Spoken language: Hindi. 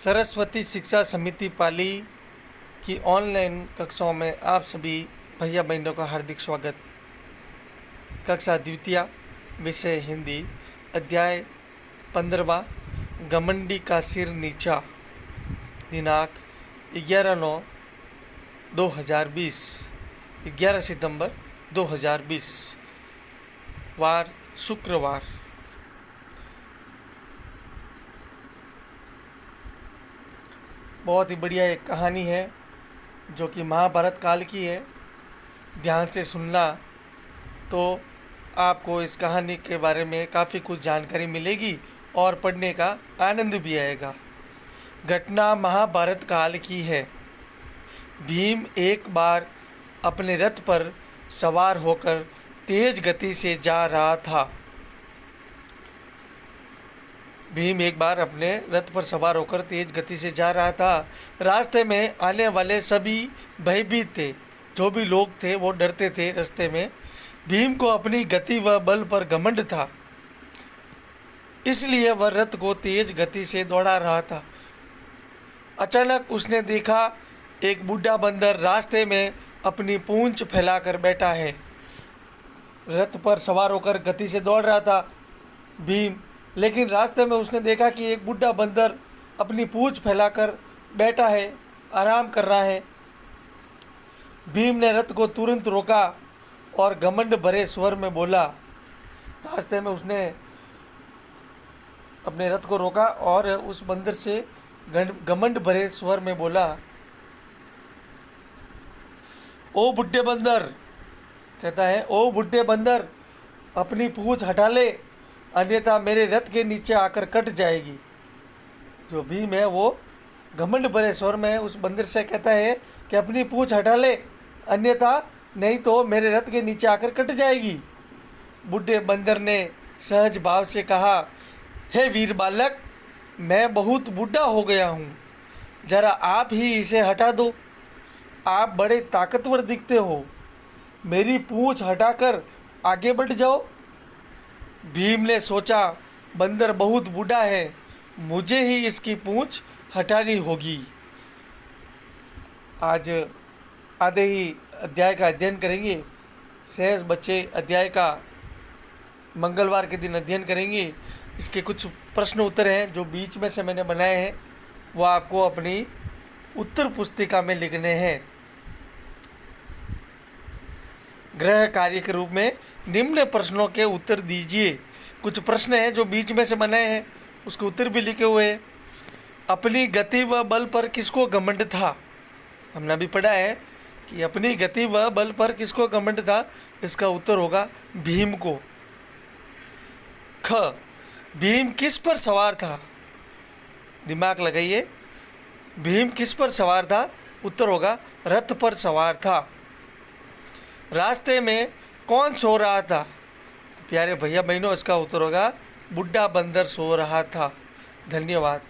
सरस्वती शिक्षा समिति पाली की ऑनलाइन कक्षाओं में आप सभी भैया बहनों का हार्दिक स्वागत। कक्षा द्वितीय, विषय हिंदी, अध्याय 15वां, घमंडी का सिर नीचा। दिनांक 11/9/2020, 11 सितंबर 2020, वार शुक्रवार। बहुत ही बढ़िया एक कहानी है जो कि महाभारत काल की है। ध्यान से सुनना तो आपको इस कहानी के बारे में काफ़ी कुछ जानकारी मिलेगी और पढ़ने का आनंद भी आएगा। घटना महाभारत काल की है। भीम एक बार अपने रथ पर सवार होकर तेज गति से जा रहा था। भीम एक बार अपने रथ पर सवार होकर तेज गति से जा रहा था। रास्ते में आने वाले सभी भयभीत थे। जो भी लोग थे वो डरते थे रास्ते में। भीम को अपनी गति व बल पर घमंड था, इसलिए वह रथ को तेज गति से दौड़ा रहा था। अचानक उसने देखा एक बूढ़ा बंदर रास्ते में अपनी पूंछ फैलाकर बैठा है। रथ पर सवार होकर गति से दौड़ रहा था भीम, लेकिन रास्ते में उसने देखा कि एक बूढ़ा बंदर अपनी पूंछ फैलाकर बैठा है, आराम कर रहा है। भीम ने रथ को तुरंत रोका और घमंड भरे स्वर में बोला। रास्ते में उसने अपने रथ को रोका और उस बंदर से घमंड भरे स्वर में बोला, ओ बुढ़े बंदर, कहता है, ओ बुढ़े बंदर, अपनी पूंछ हटा ले, अन्यथा मेरे रथ के नीचे आकर कट जाएगी। जो भीम है वो घमंड भरे स्वर में उस बंदर से कहता है कि अपनी पूंछ हटा ले, अन्यथा नहीं तो मेरे रथ के नीचे आकर कट जाएगी। बूढ़े बंदर ने सहज भाव से कहा, हे वीर बालक, मैं बहुत बूढ़ा हो गया हूँ, जरा आप ही इसे हटा दो। आप बड़े ताकतवर दिखते हो, मेरी पूंछ हटाकर आगे बढ़ जाओ। भीम ने सोचा, बंदर बहुत बूढ़ा है, मुझे ही इसकी पूंछ हटानी होगी। आज आधे ही अध्याय का अध्ययन करेंगे। सहज बच्चे अध्याय का मंगलवार के दिन अध्ययन करेंगे। इसके कुछ प्रश्न उत्तर हैं जो बीच में से मैंने बनाए हैं, वो आपको अपनी उत्तर पुस्तिका में लिखने हैं। गृह कार्य के रूप में निम्न प्रश्नों के उत्तर दीजिए। कुछ प्रश्न हैं जो बीच में से बनाए हैं, उसके उत्तर भी लिखे हुए हैं। अपनी गति व बल पर किसको घमंड था? हमने अभी पढ़ा है कि अपनी गति व बल पर किसको घमंड था। इसका उत्तर होगा भीम को। ख, भीम किस पर सवार था? दिमाग लगाइए, भीम किस पर सवार था? उत्तर होगा रथ पर सवार था। रास्ते में कौन सो रहा था? तो प्यारे भैया बहनों, इसका उत्तर होगा बूढ़ा बंदर सो रहा था। धन्यवाद।